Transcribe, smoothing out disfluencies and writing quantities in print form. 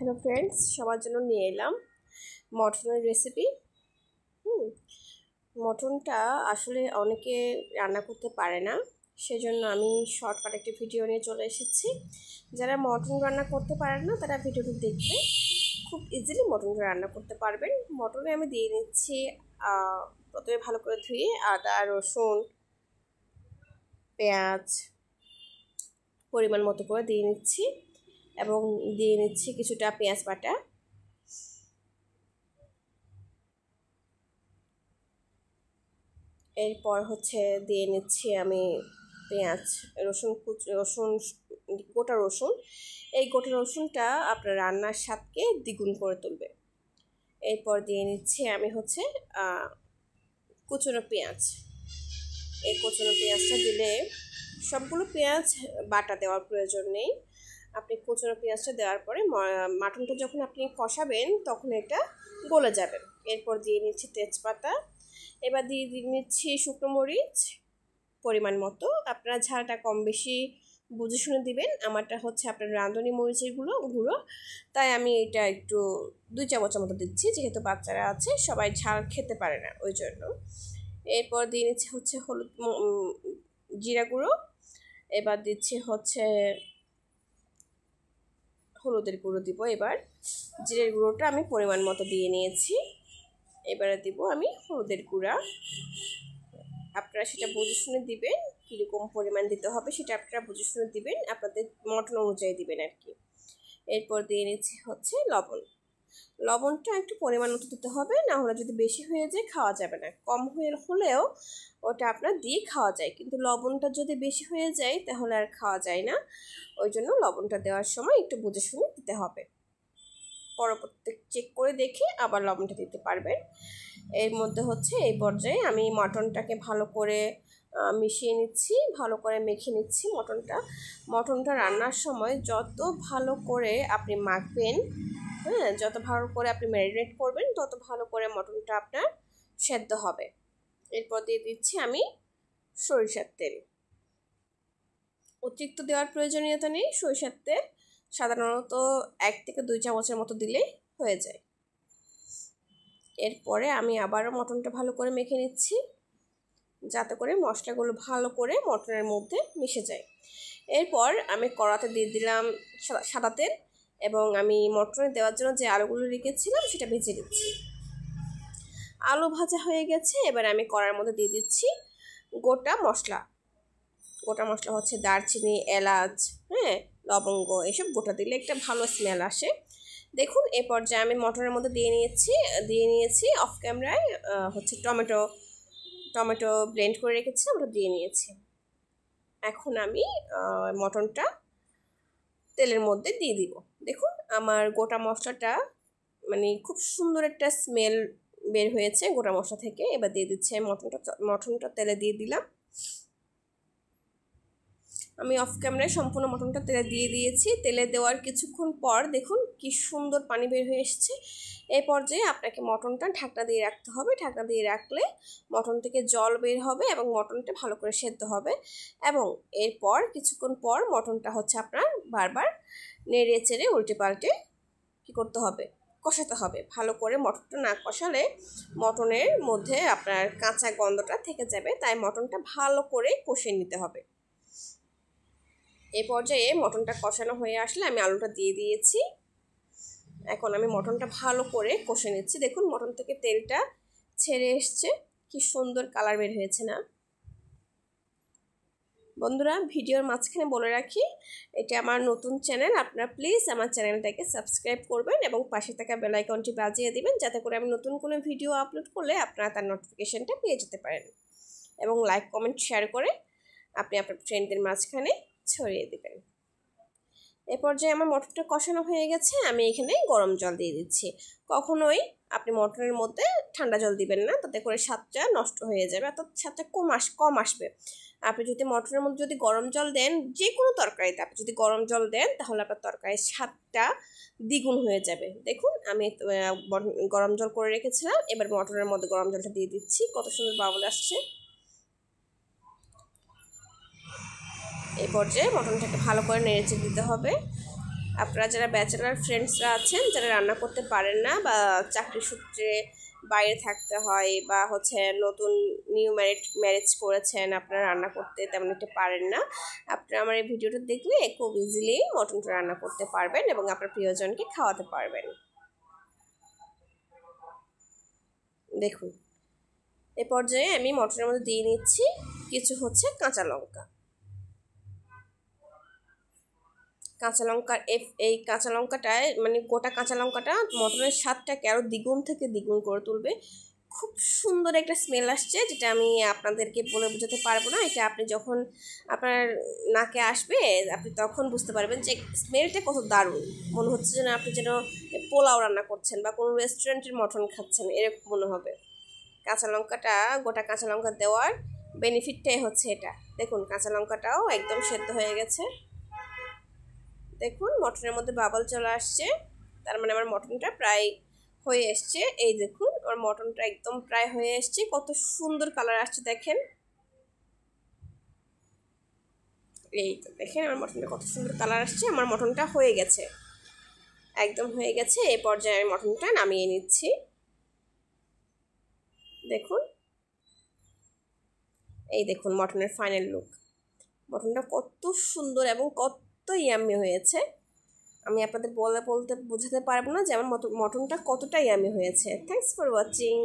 Hello friends, সবার জন্য নিয়ে এলাম মটনের রেসিপি। মটনটা আসলে অনেকে রান্না করতে পারে না, সেজন্য আমি শর্টকাট একটি ভিডিও নিয়ে চলে এসেছি। যারা মটন রান্না করতে পারেন না তারা ভিডিওটি দেখলে খুব ইজিলি মটনটা রান্না করতে পারবেন। মটনে আমি দিয়ে নিচ্ছি প্রথমে ভালো করে ধুয়ে আদা, রসুন, পেঁয়াজ পরিমাণ মতো করে দিয়ে নিচ্ছি এবং দিয়ে নিচ্ছি কিছুটা পেঁয়াজ বাটা। এরপর দিয়ে নিচ্ছি আমি পেঁয়াজ, রসুন, গোটা রসুন। এই গোটা রসুনটা আপনার রান্নার স্বাদকে দ্বিগুণ করে তুলবে। এরপর দিয়ে নিচ্ছি আমি কুচনো পেঁয়াজ। এই কুচনো পেঁয়াজটা দিলে, সবগুলো পেঁয়াজ বাটা দেওয়ার প্রয়োজন নেই। আপনি কুচনো পেঁয়াজটা দেওয়ার পরে মাটনটা যখন আপনি কষাবেন তখন এটা গলে যাবে। এরপর দিয়ে নিচ্ছি তেজপাতা। এবার দিয়ে নিচ্ছি শুকনো মরিচ পরিমাণ মতো। আপনারা ঝালটা কম বেশি বুঝে শুনে দিবেন। আমারটা আপনার রাঁধুনি মরিচের গুঁড়ো, তাই আমি এটা একটু 2 চামচের মতো দিচ্ছি, যেহেতু বাচ্চারা আছে, সবাই ঝাল খেতে পারে না, ওই জন্য। এরপর দিয়ে নিচ্ছি জিরা গুঁড়ো। এবার দিচ্ছি হলুদের গুঁড়ো দিব। এবার জিরের গুঁড়োটা আমি পরিমাণ মতো দিয়ে নিয়েছি। এবারে দিব আমি হলুদের গুঁড়া। আপনারা সেটা বুঝে শুনে দিবেন, কীরকম পরিমাণ দিতে হবে সেটা আপনারা বুঝে শুনে দিবেন, আপনাদের মটন অনুযায়ী দিবেন আর কি। এরপর দিয়ে নিচ্ছি লবণটা একটু পরিমাণ মতো দিতে হবে, না হলে যদি বেশি হয়ে যায় খাওয়া যাবে না। কম হলেও ওটা আপনার দিয়ে খাওয়া যায়, কিন্তু লবণটা যদি বেশি হয়ে যায় তাহলে আর খাওয়া যায় না। ওই জন্য লবণটা দেওয়ার সময় একটু বুঝে শুনে দিতে হবে। পরবর্তী চেক করে দেখে আবার লবণটা দিতে পারবেন। এর মধ্যে এই পর্যায়ে আমি মটনটাকে ভালো করে মিশিয়ে নিচ্ছি, ভালো করে মেখে নিচ্ছি। মটনটা রান্নার সময় যত ভালো করে আপনি মাখবেন, যত ভালো করে আপনি ম্যারিনেট করবেন, তত ভালো করে মটনটা আপনার সেদ্ধ হবে। এরপর দিয়ে দিচ্ছি আমি সরিষার তেল। অতিরিক্ত দেওয়ার প্রয়োজনীয়তা নেই। সরিষার তেল সাধারণত 1 থেকে 2 চামচের মতো দিলেই হয়ে যায়। এরপরে আমি আবারও মটনটা ভালো করে মেখে নিচ্ছি, যাতে করে মশলাগুলো ভালো করে মটনের মধ্যে মিশে যায়। এরপর আমি কড়াতে দিয়ে দিলাম সাদা তেল এবং আমি মটনে দেওয়ার জন্য যে আলুগুলো রেখেছিলাম সেটা ভেজে দিচ্ছি। আলু ভাজা হয়ে গেছে। এবার আমি কড়ার মধ্যে দিয়ে দিচ্ছি গোটা মশলা দারচিনি, এলাচ, লবঙ্গ, এসব গোটা দিলে একটা ভালো স্মেল আসে। দেখুন, এ পর্যায়ে আমি মটনের মধ্যে দিয়ে নিয়েছি অফ ক্যামেরায় টমেটো ব্লেন্ড করে রেখেছি, ওটা দিয়ে নিয়েছি। এখন আমি মটনটা তেলের মধ্যে দিয়ে দিব। দেখুন, আমার গোটা মশলাটা খুব সুন্দর একটা স্মেল বের হয়েছে গোটা মশলা থেকে। এবার দিয়ে দিচ্ছি মটনটা তেলে দিয়ে দিলাম। আমি অফ ক্যামেরায় সম্পূর্ণ মটনটা তেলে দিয়ে দিয়েছি। তেলে দেওয়ার কিছুক্ষণ পর দেখুন কি সুন্দর পানি বের হয়ে এসেছে। এই পর্যায়ে আপনাকে মটনটা ঢাকনা দিয়ে রাখতে হবে। ঢাকনা দিয়ে রাখলে মটন থেকে জল বের হবে এবং মটনটা ভালো করে সেদ্ধ হবে। এবং এরপর কিছুক্ষণ পর মটনটা আপনার বারবার নেড়ে চেড়ে উল্টে পাল্টে কী করতে হবে, কষাতে হবে ভালো করে। মটনটা না কষালে মটনের মধ্যে আপনার কাঁচা গন্ধটা থেকে যাবে, তাই মটনটা ভালো করে কষিয়ে নিতে হবে। এই পর্যায়ে মটনটা কষানো হয়ে আসলে আমি আলুটা দিয়ে দিয়েছি। এখন আমি মটনটা ভালো করে কষে নিচ্ছি। দেখুন, মটন থেকে তেলটা ছেড়ে এসছে, কি সুন্দর কালার বের হয়েছে না? বন্ধুরা, ভিডিওর মাঝখানে বলে রাখি, এটা আমার নতুন চ্যানেল। আপনারা প্লিজ আমার চ্যানেলটাকে সাবস্ক্রাইব করবেন এবং পাশে থাকা বেল আইকনটি বাজিয়ে দিবেন, যাতে করে আমি নতুন কোনো ভিডিও আপলোড করলে আপনারা তার নোটিফিকেশনটা পেয়ে যেতে পারেন। এবং লাইক, কমেন্ট, শেয়ার করে আপনি আপনার ফ্রেন্ডদের মাঝখানে ছড়িয়ে দেবেন। এ পর্যায়ে আমার মটরটা কষানো হয়ে গেছে। আমি এখানে গরম জল দিয়ে দিচ্ছি। কখনোই আপনি মটরের মধ্যে ঠান্ডা জল দিবেন না, তাতে করে স্বাদটা নষ্ট হয়ে যাবে, অর্থাৎ স্বাদটা কম আসবে। আপনি যদি মটরের মধ্যে যদি গরম জল দেন, যে কোনো তরকারিতে আপনি যদি গরম জল দেন, তাহলে আপনার তরকারির স্বাদটা দ্বিগুণ হয়ে যাবে। দেখুন, আমি গরম জল করে রেখেছিলাম। এবার মটরের মধ্যে গরম জলটা দিয়ে দিচ্ছি। কত সুন্দর বাবল আসছে। এই পর্যায়ে মটনটাকে ভালো করে নেড়েচেড়ে দিতে হবে। আপনারা যারা ব্যাচেলার ফ্রেন্ডসরা আছেন, যারা রান্না করতে পারেন না বা চাকরি সূত্রে বাইরে থাকতে হয় বা হচ্ছে নতুন নিউ ম্যারেজ করেছেন, আপনারা রান্না করতে তেমন একটা পারেন না, আপনারা আমার এই ভিডিওটা দেখলে খুব ইজিলি মটনটা রান্না করতে পারবেন এবং আপনার প্রিয়জনকে খাওয়াতে পারবেন। দেখুন, এ পর্যায়ে আমি মটনের মধ্যে দিয়ে নিচ্ছি কিছু হচ্ছে কাঁচা লঙ্কা। কাঁচা লঙ্কার এই কাঁচা লঙ্কাটায় মানে গোটা কাঁচা লঙ্কাটা মটনের স্বাদটাকে আরও দ্বিগুণ থেকে দ্বিগুণ করে তুলবে। খুব সুন্দর একটা স্মেল আসছে, যেটা আমি আপনাদেরকে বলে বোঝাতে পারবো না। এটা আপনি যখন আপনার নাকে আসবে আপনি তখন বুঝতে পারবেন যে স্মেলটা কত দারুণ। মনে হচ্ছে যেন আপনি যেন পোলাও রান্না করছেন বা কোনো রেস্টুরেন্টের মটন খাচ্ছেন, এরকম মনে হবে। কাঁচা লঙ্কাটা, গোটা কাঁচা লঙ্কা দেওয়ার বেনিফিটটাই হচ্ছে এটা। দেখুন কাঁচা লঙ্কাটাও একদম সেদ্ধ হয়ে গেছে। দেখুন মটনের মধ্যে বাবল চলে আসছে, তার মানে আমার মটনটা প্রায় হয়ে এসছে। এই দেখুন আমার মটনটা একদম প্রায় হয়ে এসছে, কত সুন্দর কালার আসছে দেখেন। এই তো দেখেন আমার মটনটা কত সুন্দর কালার আসছে, আমার মটনটা হয়ে গেছে, একদম হয়ে গেছে। এই পর্যায়ে আমি মটনটা নামিয়ে নিচ্ছি। দেখুন, এই দেখুন মটনের ফাইনাল লুক। মটনটা কত সুন্দর এবং কত ইয়াম্মি হয়েছে, আমি আপনাদের বলতে বোঝাতে পারবো না যে আমার মটনটা কতটা ইয়াম্মি হয়েছে। Thanks for watching.